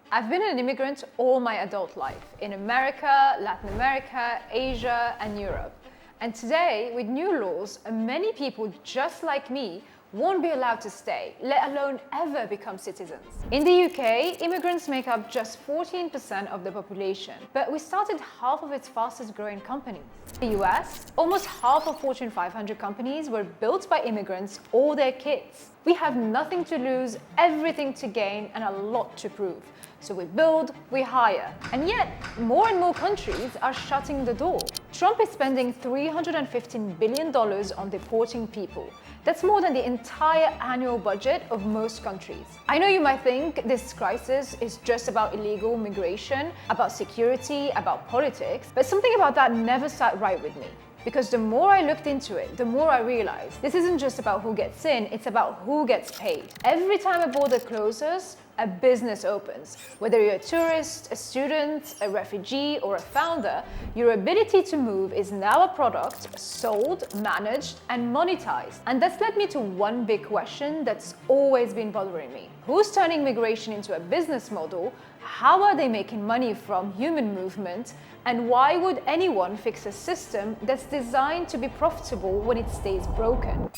I've been an immigrant all my adult life, in America, Latin America, Asia, and Europe. And today, with new laws, many people just like me won't be allowed to stay, let alone ever become citizens. In the UK, immigrants make up just 14% of the population, but we started half of its fastest growing companies. In the US, almost half of Fortune 500 companies were built by immigrants or their kids. We have nothing to lose, everything to gain, and a lot to prove. So we build, we hire. And yet, more and more countries are shutting the door. Trump is spending $315 billion on deporting people. That's more than the entire annual budget of most countries. I know you might think this crisis is just about illegal migration, about security, about politics, but something about that never sat right with me. Because the more I looked into it, the more I realized this isn't just about who gets in, it's about who gets paid. Every time a border closes, a business opens. Whether you're a tourist, a student, a refugee, or a founder, your ability to move is now a product sold, managed, and monetized. And that's led me to one big question that's always been bothering me. Who's turning migration into a business model? How are they making money from human movement? And why would anyone fix a system that's designed to be profitable when it stays broken?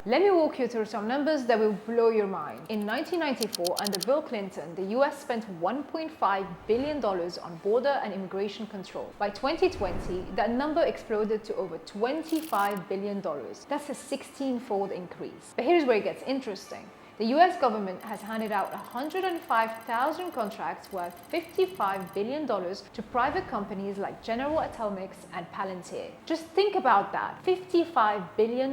Let me walk you through some numbers that will blow your mind. In 1994, under Bill Clinton, the US spent $1.5 billion on border and immigration control. By 2020, that number exploded to over $25 billion. That's a 16-fold increase. But here's where it gets interesting. The US government has handed out 105,000 contracts worth $55 billion to private companies like General Atomics and Palantir. Just think about that, $55 billion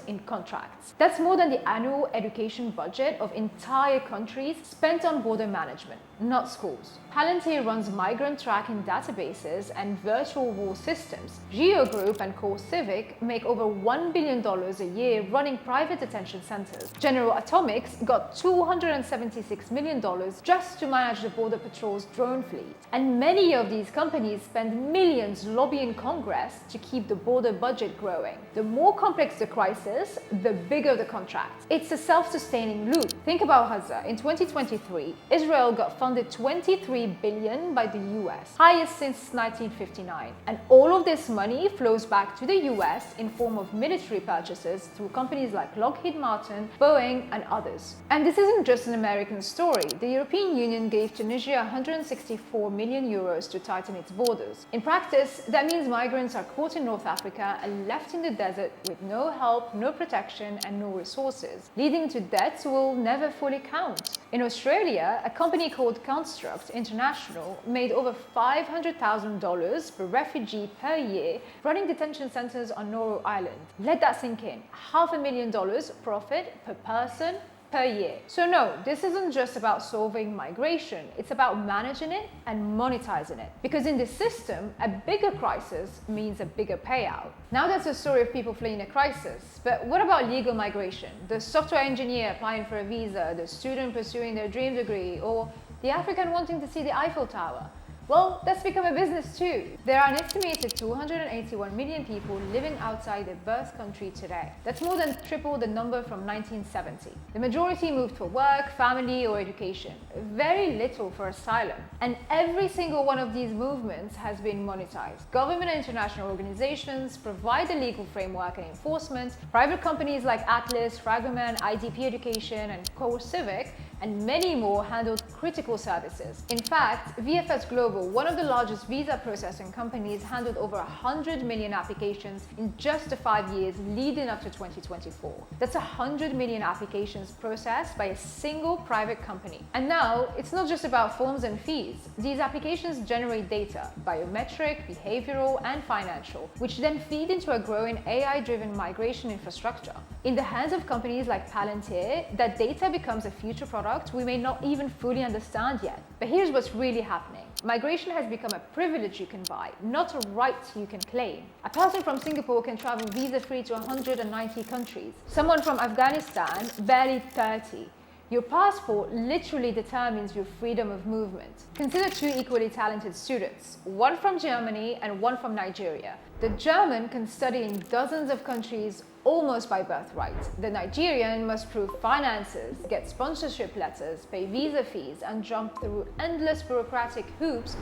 in contracts. That's more than the annual education budget of entire countries spent on border management, not schools. Palantir runs migrant tracking databases and virtual wall systems. Geo Group and CoreCivic make over $1 billion a year running private detention centers. General Atomics got $276 million just to manage the Border Patrol's drone fleet. And many of these companies spend millions lobbying Congress to keep the border budget growing. The more complex the crisis, the bigger the contract. It's a self-sustaining loop. Think about Gaza. In 2023, Israel got funded $23 billion by the US, highest since 1959. And all of this money flows back to the US in form of military purchases through companies like Lockheed Martin, Boeing, and others. And this isn't just an American story. The European Union gave Tunisia 164 million euros to tighten its borders. In practice, that means migrants are caught in North Africa and left in the desert with no help, no protection, and no resources, leading to debts will never fully count. In Australia, a company called Construct International made over $500,000 per refugee per year running detention centers on Nauru Island. Let that sink in. $500,000 profit per person per year. So no, this isn't just about solving migration, it's about managing it and monetizing it. Because in this system, a bigger crisis means a bigger payout. Now that's the story of people fleeing a crisis, but what about legal migration? The software engineer applying for a visa, the student pursuing their dream degree, or the African wanting to see the Eiffel Tower? Well, that's become a business too. There are an estimated 281 million people living outside their birth country today. That's more than triple the number from 1970. The majority moved for work, family, or education. Very little for asylum. And every single one of these movements has been monetized. Government and international organizations provide the legal framework and enforcement. Private companies like Atlas, Fragment, IDP Education, and CoreCivic, and many more handled critical services. In fact, VFS Global, one of the largest visa processing companies, handled over 100 million applications in just the 5 years leading up to 2024. That's 100 million applications processed by a single private company. And now, it's not just about forms and fees. These applications generate data, biometric, behavioral, and financial, which then feed into a growing AI-driven migration infrastructure. In the hands of companies like Palantir, that data becomes a future product we may not even fully understand yet. But here's what's really happening. Migration has become a privilege you can buy, not a right you can claim. A person from Singapore can travel visa-free to 190 countries. Someone from Afghanistan, barely 30. Your passport literally determines your freedom of movement. Consider two equally talented students, one from Germany and one from Nigeria. The German can study in dozens of countries almost by birthright. The Nigerian must prove finances, get sponsorship letters, pay visa fees, and jump through endless bureaucratic hoops,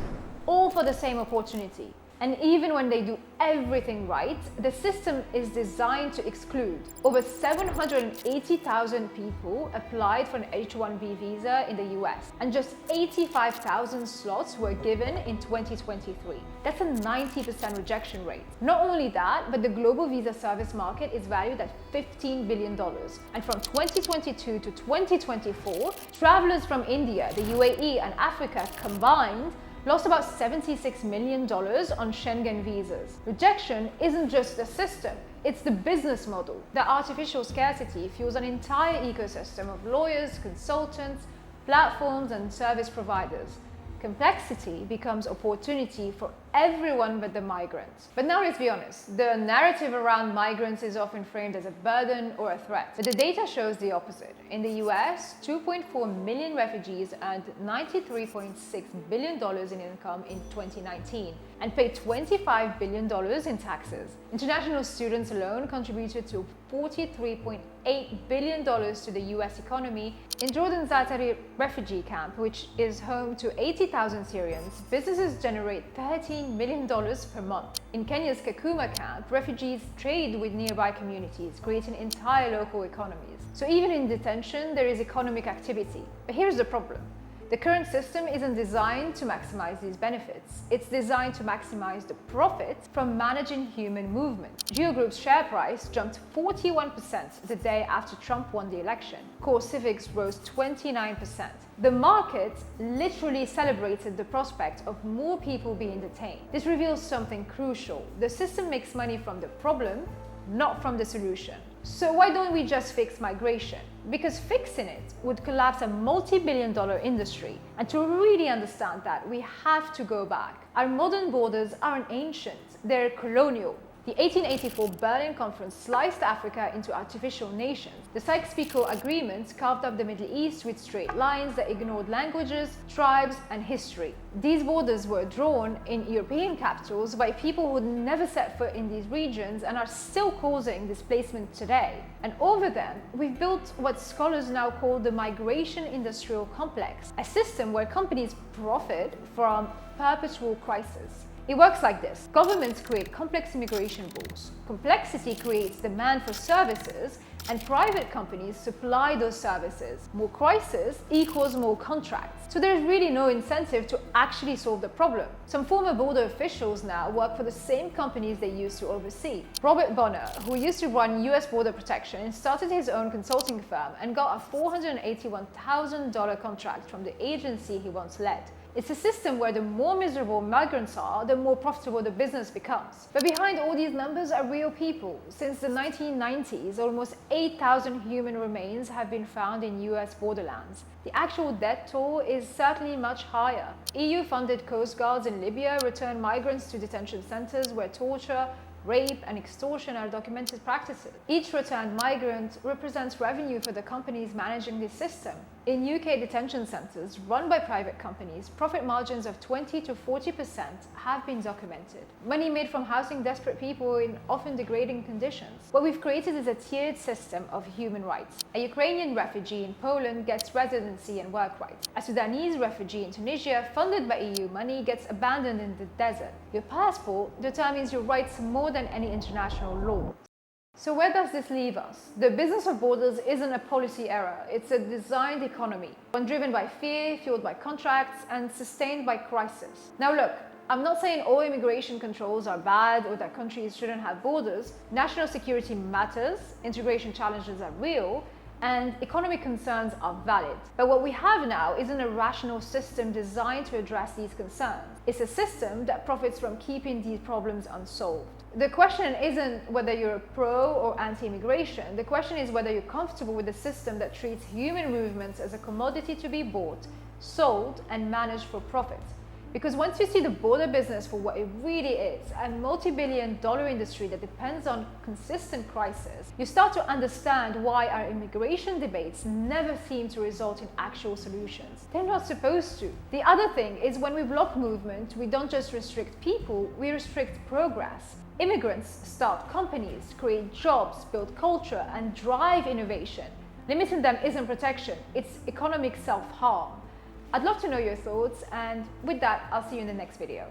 all for the same opportunity. And even when they do everything right, the system is designed to exclude. Over 780,000 people applied for an H-1B visa in the US, and just 85,000 slots were given in 2023. That's a 90% rejection rate. Not only that, but the global visa service market is valued at $15 billion. And from 2022 to 2024, travelers from India, the UAE, and Africa combined lost about $76 million on Schengen visas. Rejection isn't just the system, it's the business model. The artificial scarcity fuels an entire ecosystem of lawyers, consultants, platforms, and service providers. Complexity becomes opportunity for everyone but the migrants. But now let's be honest, the narrative around migrants is often framed as a burden or a threat. But the data shows the opposite. In the US, 2.4 million refugees earned $93.6 billion in income in 2019 and paid $25 billion in taxes. International students alone contributed to $43.8 billion to the US economy. In Jordan's Zaatari refugee camp, which is home to 80,000 Syrians, businesses generate $13 million per month. In Kenya's Kakuma camp, refugees trade with nearby communities, creating entire local economies. So even in detention, there is economic activity. But here's the problem. The current system isn't designed to maximize these benefits. It's designed to maximize the profits from managing human movement. Geo Group's share price jumped 41% the day after Trump won the election. Core Civics rose 29%. The market literally celebrated the prospect of more people being detained. This reveals something crucial. The system makes money from the problem, not from the solution. So why don't we just fix migration? Because fixing it would collapse a multi-billion-dollar industry. And to really understand that, we have to go back. Our modern borders aren't ancient, they're colonial. The 1884 Berlin Conference sliced Africa into artificial nations. The Sykes-Picot Agreement carved up the Middle East with straight lines that ignored languages, tribes, and history. These borders were drawn in European capitals by people who'd never set foot in these regions and are still causing displacement today. And over them, we've built what scholars now call the migration industrial complex, a system where companies profit from perpetual crisis. It works like this. Governments create complex immigration rules. Complexity creates demand for services, and private companies supply those services. More crisis equals more contracts. So there's really no incentive to actually solve the problem. Some former border officials now work for the same companies they used to oversee. Robert Bonner, who used to run US border protection, started his own consulting firm and got a $481,000 contract from the agency he once led. It's a system where the more miserable migrants are, the more profitable the business becomes. But behind all these numbers are real people. Since the 1990s, almost 8,000 human remains have been found in US borderlands. The actual death toll is certainly much higher. EU-funded coast guards in Libya return migrants to detention centers where torture, rape, and extortion are documented practices. Each returned migrant represents revenue for the companies managing this system. In UK detention centres run by private companies, profit margins of 20 to 40% have been documented. Money made from housing desperate people in often degrading conditions. What we've created is a tiered system of human rights. A Ukrainian refugee in Poland gets residency and work rights. A Sudanese refugee in Tunisia, funded by EU money, gets abandoned in the desert. Your passport determines your rights more than any international law. So where does this leave us? The business of borders isn't a policy error, it's a designed economy, one driven by fear, fueled by contracts, and sustained by crisis. Now look, I'm not saying all immigration controls are bad or that countries shouldn't have borders. National security matters, integration challenges are real, and economic concerns are valid. But what we have now isn't a rational system designed to address these concerns. It's a system that profits from keeping these problems unsolved. The question isn't whether you're pro or anti-immigration. The question is whether you're comfortable with a system that treats human movements as a commodity to be bought, sold, and managed for profit. Because once you see the border business for what it really is, a multi-billion-dollar industry that depends on consistent crisis, you start to understand why our immigration debates never seem to result in actual solutions. They're not supposed to. The other thing is, when we block movement, we don't just restrict people, we restrict progress. Immigrants start companies, create jobs, build culture, and drive innovation. Limiting them isn't protection, it's economic self-harm. I'd love to know your thoughts, and with that, I'll see you in the next video.